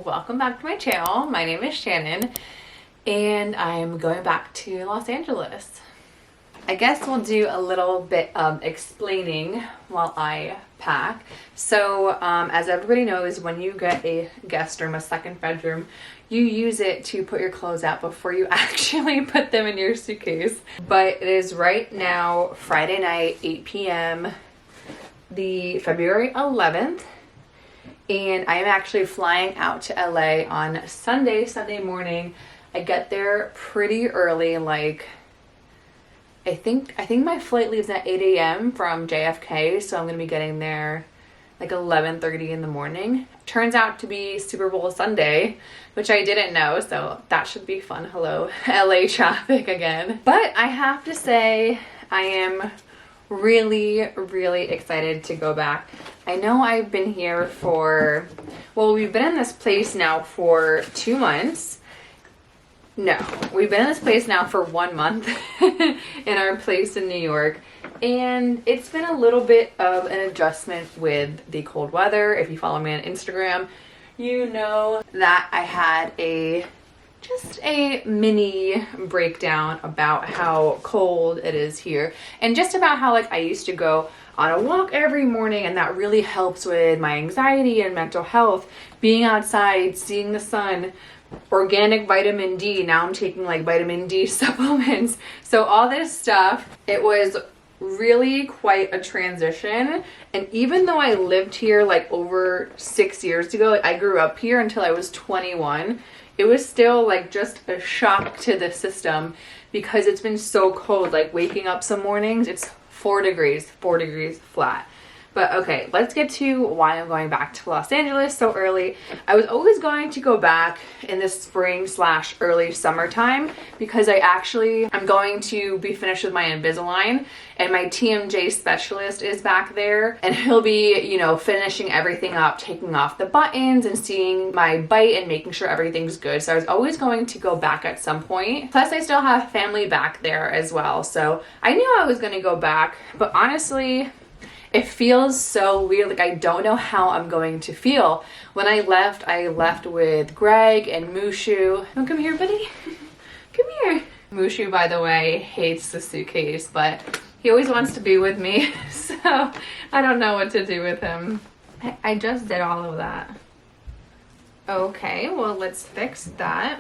welcome back to my channel. My name is Shannon and I'm going back to Los Angeles. I guess we'll do a little bit of explaining while I pack. So as everybody knows, when you get a guest room, a second bedroom, you use it to put your clothes out before you actually put them in your suitcase. But it is right now Friday night, 8 p.m. the February 11th. And I am actually flying out to LA on Sunday morning. I get there pretty early, like I think my flight leaves at 8 a.m. from JFK, so I'm gonna be getting there like 11:30 in the morning. Turns out to be Super Bowl Sunday, which I didn't know, so that should be fun. Hello, LA traffic again. But I have to say, I am really excited to go back. I know I've been here for, well, we've been in this place now for 2 months. No, we've been in this place now for 1 month in our place in New York. And it's been a little bit of an adjustment with the cold weather. If you follow me on Instagram, you know that I had just a mini breakdown about how cold it is here, and just about how like I used to go on a walk every morning, and that really helps with my anxiety and mental health, being outside, seeing the sun, organic vitamin D. Now I'm taking like vitamin D supplements. So all this stuff, it was really quite a transition. And even though I lived here like over 6 years ago, like I grew up here until I was 21, it was still like just a shock to the system because it's been so cold. Like waking up some mornings, it's 4 degrees flat. But okay, let's get to why I'm going back to Los Angeles so early. I was always going to go back in the spring / early summertime because I'm going to be finished with my Invisalign, and my TMJ specialist is back there, and he'll be, you know, finishing everything up, taking off the buttons and seeing my bite and making sure everything's good. So I was always going to go back at some point. Plus I still have family back there as well. So I knew I was going to go back, but honestly, it feels so weird. Like I don't know how I'm going to feel. When I left with Greg and Mushu. Oh, come here, buddy. Come here. Mushu, by the way, hates the suitcase, but he always wants to be with me. So I don't know what to do with him. I just did all of that. Okay, well, let's fix that.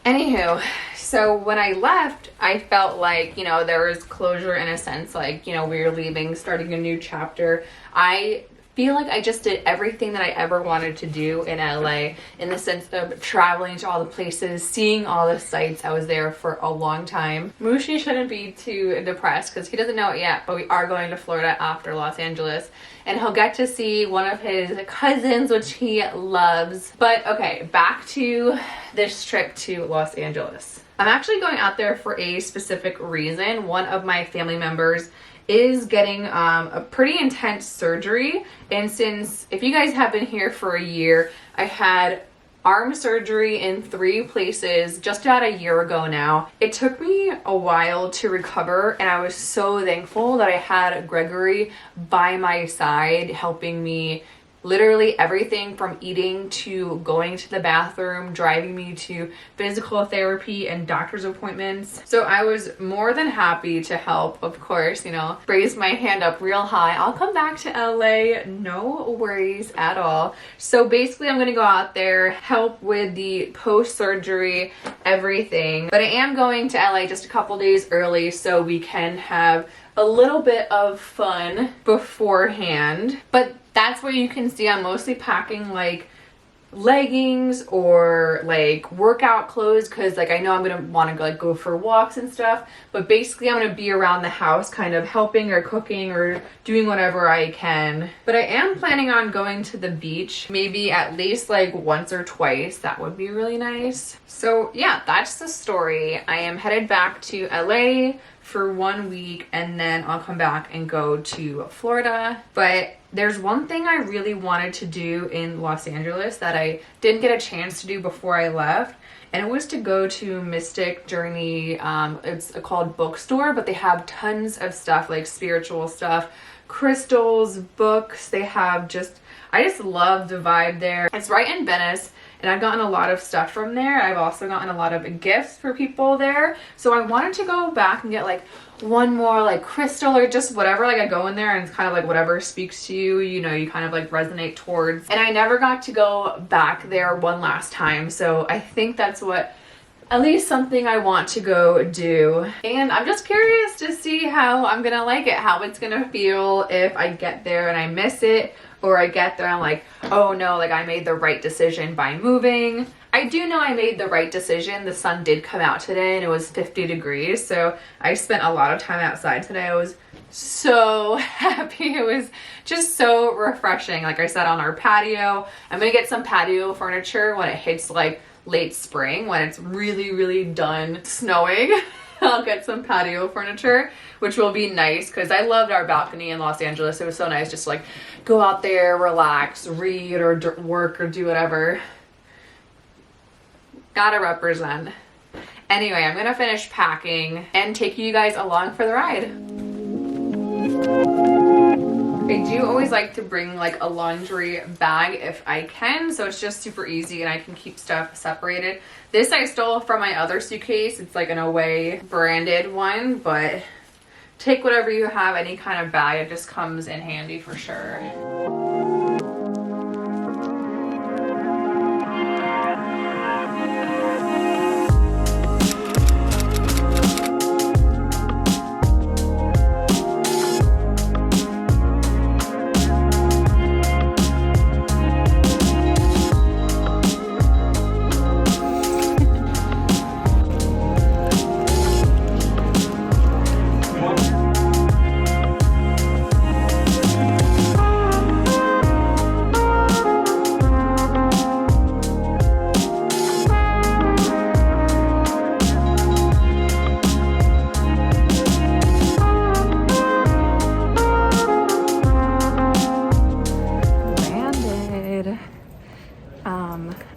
Anywho, so when I left, I felt like, you know, there was closure in a sense, like, you know, we were leaving, starting a new chapter. I feel like I just did everything that I ever wanted to do in LA, in the sense of traveling to all the places, seeing all the sights. I was there for a long time. Mushi shouldn't be too depressed because he doesn't know it yet, but we are going to Florida after Los Angeles, and he'll get to see one of his cousins, which he loves. But okay, back to this trip to Los Angeles. I'm actually going out there for a specific reason. One of my family members is getting a pretty intense surgery, and since, if you guys have been here for a year, I had arm surgery in 3 places just about a year ago now. It took me a while to recover, and I was so thankful that I had Gregory by my side helping me literally everything from eating to going to the bathroom, driving me to physical therapy and doctor's appointments. So I was more than happy to help, of course, you know, raise my hand up real high. I'll come back to LA, no worries at all. So basically I'm gonna go out there, help with the post-surgery, everything. But I am going to LA just a couple days early so we can have a little bit of fun beforehand. But that's where you can see I'm mostly packing like leggings or like workout clothes, because like I know I'm gonna want to go for walks and stuff, but basically I'm gonna be around the house kind of helping or cooking or doing whatever I can. But I am planning on going to the beach maybe at least like once or twice. That would be really nice. So yeah, that's the story. I am headed back to LA for 1 week, and then I'll come back and go to Florida. But there's one thing I really wanted to do in Los Angeles that I didn't get a chance to do before I left, and it was to go to Mystic Journey. It's called Bookstore, but they have tons of stuff like spiritual stuff, crystals, books. They have just, I just love the vibe there. It's right in Venice, and I've gotten a lot of stuff from there. I've also gotten a lot of gifts for people there. So I wanted to go back and get like one more like crystal or just whatever. Like I go in there and it's kind of like whatever speaks to you, you know, you kind of like resonate towards. And I never got to go back there one last time. So I think that's what, at least something I want to go do. And I'm just curious to see how I'm gonna like it, how it's gonna feel if I get there and I miss it, or I get there and I'm like, oh no, like I made the right decision by moving. I do know I made the right decision. The sun did come out today and it was 50 degrees. So I spent a lot of time outside today. I was so happy. It was just so refreshing. Like I said, on our patio, I'm gonna get some patio furniture when it hits like late spring, when it's really done snowing. I'll get some patio furniture, which will be nice because I loved our balcony in Los Angeles. It was so nice just to like go out there, relax, read or work or do whatever. Gotta represent. Anyway, I'm gonna finish packing and take you guys along for the ride. I do always like to bring like a laundry bag if I can, so it's just super easy and I can keep stuff separated. This I stole from my other suitcase. It's like an Away branded one, but take whatever you have, any kind of bag, it just comes in handy for sure.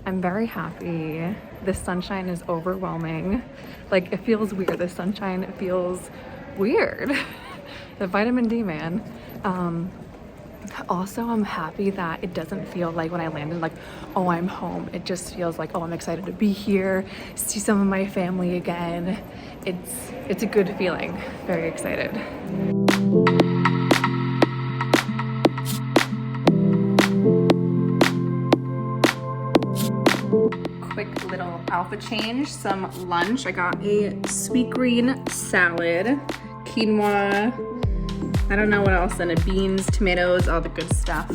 I'm very happy. The sunshine is overwhelming. Like it feels weird. The sunshine feels weird. The vitamin D, man. Also, I'm happy that it doesn't feel like when I landed like, oh, I'm home. It just feels like, oh, I'm excited to be here, see some of my family again. It's a good feeling. Very excited. Quick little outfit change, some lunch. I got a sweet green salad, quinoa, I don't know what else in it, beans, tomatoes, all the good stuff.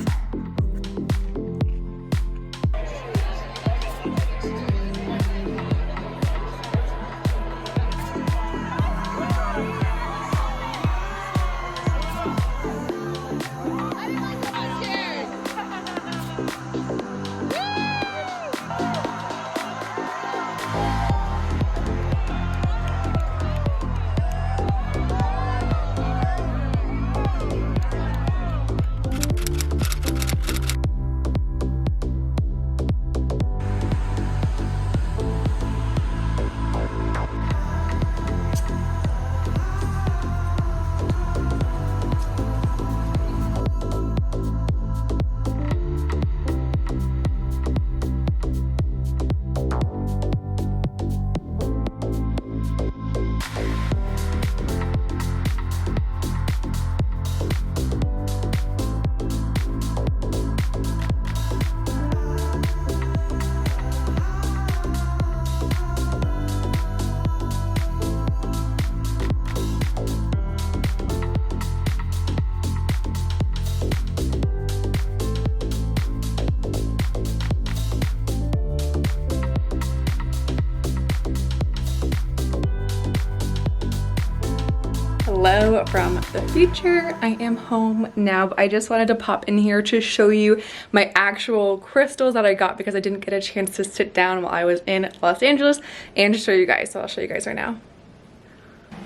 Hello from the future. I am home now, but I just wanted to pop in here to show you my actual crystals that I got because I didn't get a chance to sit down while I was in Los Angeles and to show you guys. So I'll show you guys right now.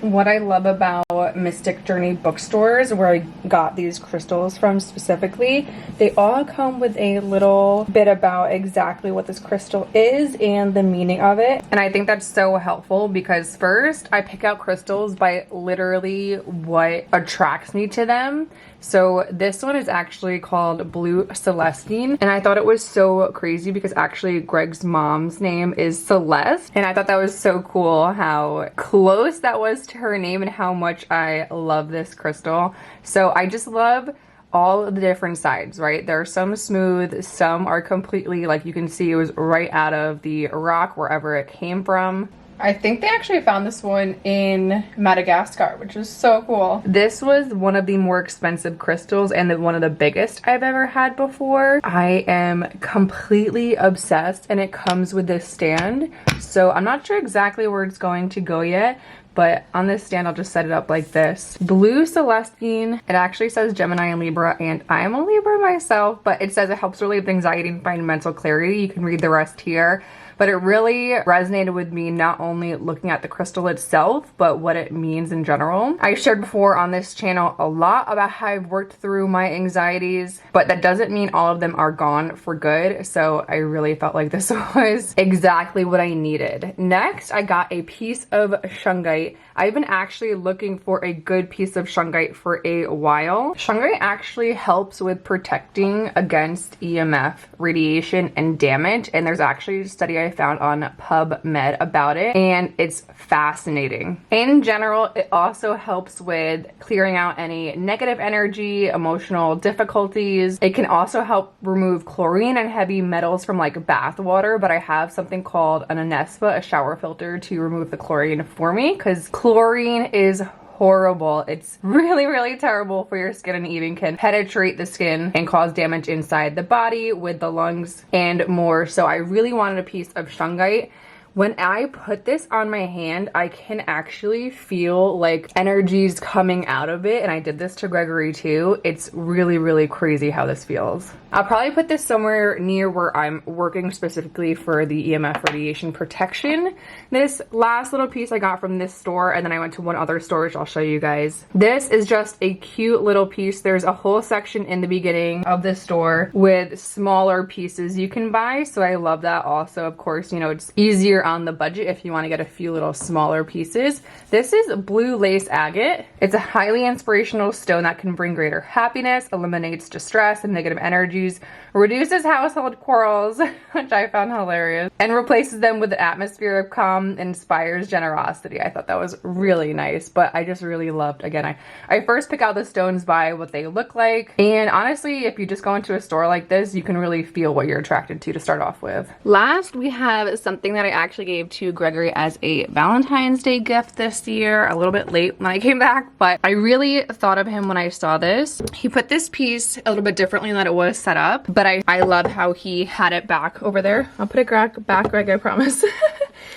What I love about Mystic Journey bookstores, where I got these crystals from specifically, they all come with a little bit about exactly what this crystal is and the meaning of it. And I think that's so helpful because first, I pick out crystals by literally what attracts me to them. So this one is actually called Blue Celestine, and I thought it was so crazy because actually Greg's mom's name is Celeste, and I thought that was so cool how close that was to her name and how much I love this crystal. So I just love all the different sides, right? There are some smooth, some are completely, like you can see it was right out of the rock wherever it came from. I think they actually found this one in Madagascar, which is so cool. This was one of the more expensive crystals and one of the biggest I've ever had before. I am completely obsessed, and it comes with this stand. So I'm not sure exactly where it's going to go yet, but on this stand, I'll just set it up like this. Blue Celestine, it actually says Gemini and Libra, and I'm a Libra myself, but it says it helps relieve anxiety and find mental clarity. You can read the rest here. But it really resonated with me, not only looking at the crystal itself, but what it means in general. I shared before on this channel a lot about how I've worked through my anxieties, but that doesn't mean all of them are gone for good. So I really felt like this was exactly what I needed. Next, I got a piece of Shungite. I've been actually looking for a good piece of Shungite for a while. Shungite actually helps with protecting against EMF, radiation, and damage. And there's actually a study I found on PubMed about it, and it's fascinating. In general, it also helps with clearing out any negative energy, emotional difficulties. It can also help remove chlorine and heavy metals from like bath water, but I have something called an Anespa, a shower filter, to remove the chlorine for me, because chlorine is horrible. It's really, really terrible for your skin and even can penetrate the skin and cause damage inside the body with the lungs and more. So I really wanted a piece of Shungite. When I put this on my hand, I can actually feel like energies coming out of it. And I did this to Gregory too. It's really, really crazy how this feels. I'll probably put this somewhere near where I'm working specifically for the EMF radiation protection. This last little piece I got from this store, and then I went to one other store, which I'll show you guys. This is just a cute little piece. There's a whole section in the beginning of this store with smaller pieces you can buy. So I love that also. Of course, you know, it's easier on the budget if you want to get a few little smaller pieces. This is blue lace agate. It's a highly inspirational stone that can bring greater happiness, eliminates distress and negative energies, reduces household quarrels, which I found hilarious, and replaces them with an atmosphere of calm, inspires generosity. I thought that was really nice, but I just really loved, again, I first pick out the stones by what they look like, and honestly, if you just go into a store like this, you can really feel what you're attracted to start off with. Last, we have something that I actually gave to Gregory as a Valentine's Day gift this year, a little bit late when I came back, but I really thought of him when I saw this. He put this piece a little bit differently than it was set up, but I love how he had it back over there. I'll put it back, Greg, I promise.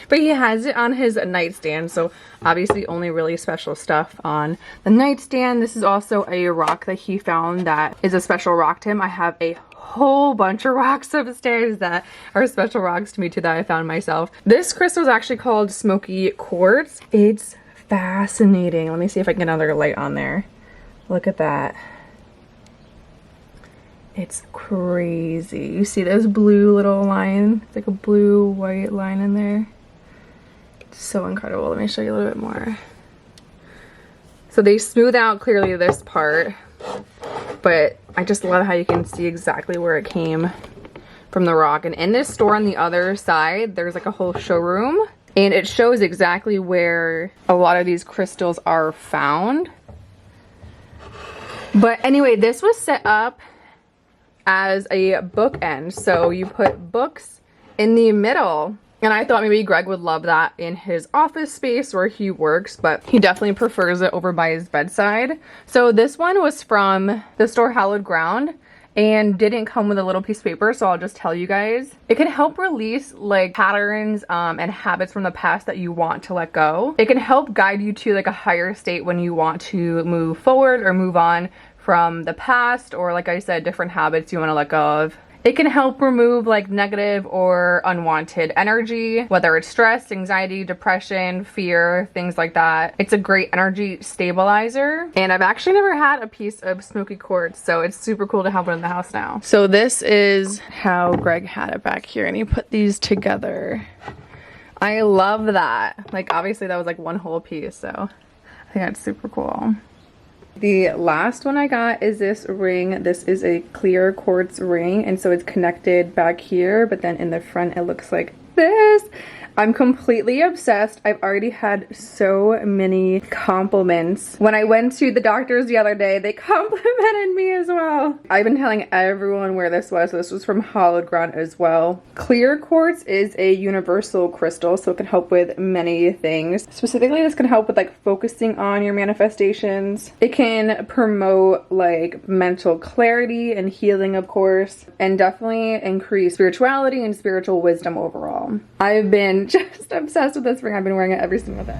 But he has it on his nightstand, so obviously only really special stuff on the nightstand. This is also a rock that he found that is a special rock to him. I have a whole bunch of rocks upstairs that are special rocks to me too that I found myself. This crystal is actually called Smokey Quartz. It's fascinating. Let me see if I can get another light on there. Look at that. It's crazy. You see this blue little line? It's like a blue white line in there. It's so incredible. Let me show you a little bit more. So they smooth out clearly this part, but I just love how you can see exactly where it came from the rock. And in this store on the other side, there's like a whole showroom, and it shows exactly where a lot of these crystals are found. But anyway, this was set up as a bookend, so you put books in the middle, and I thought maybe Greg would love that in his office space where he works, but he definitely prefers it over by his bedside. So this one was from the store Hallowed Ground and didn't come with a little piece of paper, so I'll just tell you guys. It can help release like patterns and habits from the past that you want to let go. It can help guide you to like a higher state when you want to move forward or move on from the past, or like I said, different habits you want to let go of. It can help remove like negative or unwanted energy, whether it's stress, anxiety, depression, fear, things like that. It's a great energy stabilizer. And I've actually never had a piece of Smokey Quartz, so it's super cool to have one in the house now. So this is how Greg had it back here, and he put these together. I love that. Like obviously that was like one whole piece, so I think that's super cool. The last one I got is this ring. This is a clear quartz ring, and so it's connected back here, but then in the front it looks like this. I'm completely obsessed. I've already had so many compliments. When I went to the doctors the other day, they complimented me as well. I've been telling everyone where this was. So this was from Hollowed Ground as well. Clear quartz is a universal crystal, so it can help with many things. Specifically, this can help with like focusing on your manifestations. It can promote like mental clarity and healing, of course, and definitely increase spirituality and spiritual wisdom overall. I've been just obsessed with this ring. I've been wearing it every single day.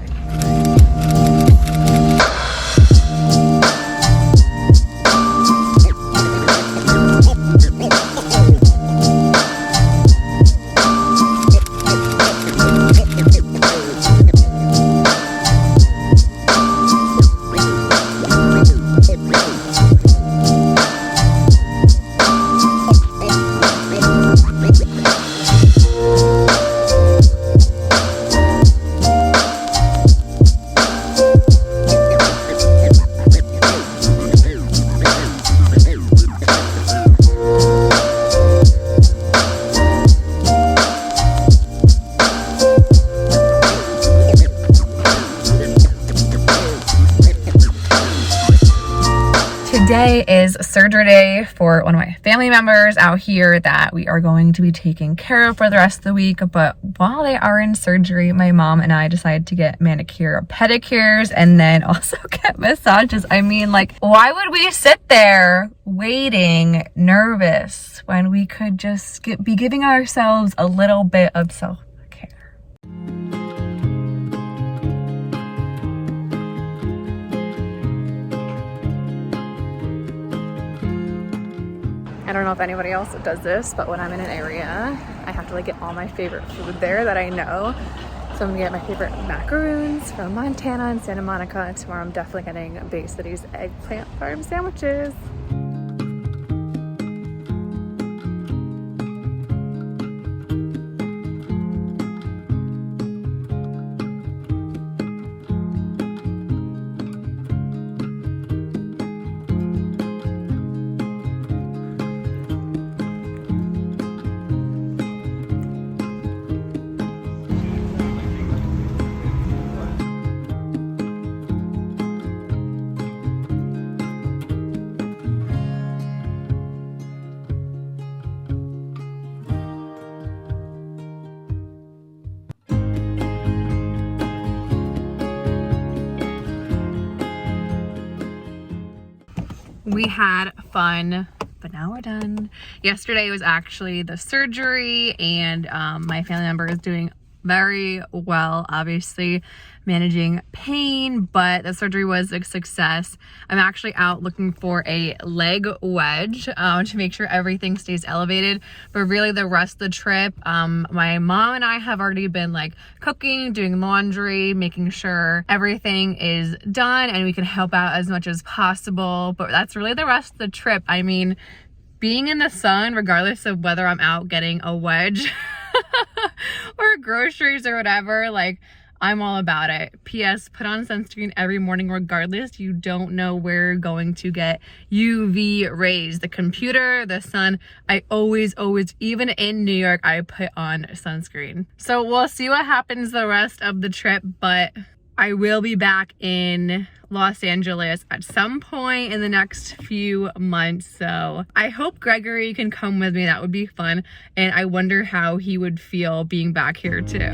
Today is surgery day for one of my family members out here that we are going to be taking care of for the rest of the week. But while they are in surgery, my mom and I decided to get manicure, pedicures, and then also get massages. I mean, like, why would we sit there waiting, nervous, when we could just be giving ourselves a little bit of self-care? I don't know if anybody else does this, but when I'm in an area, I have to like get all my favorite food there that I know. So I'm gonna get my favorite macaroons from Montana and Santa Monica. Tomorrow I'm definitely getting Bay City's eggplant farm sandwiches. We had fun, but now we're done. Yesterday was actually the surgery, and my family member is doing very well, obviously managing pain, but the surgery was a success. I'm actually out looking for a leg wedge to make sure everything stays elevated, but really the rest of the trip, my mom and I have already been like cooking, doing laundry, making sure everything is done and we can help out as much as possible. But that's really the rest of the trip. I mean, being in the sun, regardless of whether I'm out getting a wedge or groceries or whatever, like, I'm all about it. P.S. Put on sunscreen every morning regardless. You don't know where you're going to get UV rays. The computer, the sun, I always, even in New York, I put on sunscreen. So we'll see what happens the rest of the trip, but I will be back in Los Angeles at some point in the next few months. So I hope Gregory can come with me. That would be fun. And I wonder how he would feel being back here too.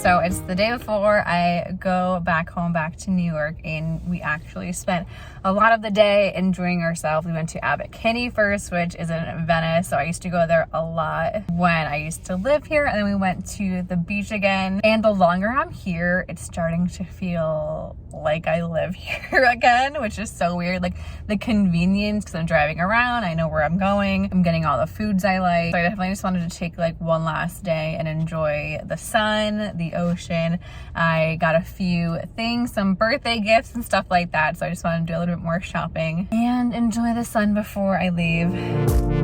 So it's the day before I go back home, back to New York, and we actually spent a lot of the day enjoying ourselves. We went to Abbot Kinney first, which is in Venice. So I used to go there a lot when I used to live here, and then we went to the beach again. And the longer I'm here, it's starting to feel like I live here again, which is so weird. Like the convenience, because I'm driving around, I know where I'm going, I'm getting all the foods I like. So I definitely just wanted to take like one last day and enjoy the sun, the the ocean. I got a few things, some birthday gifts and stuff like that. So I just want to do a little bit more shopping and enjoy the sun before I leave.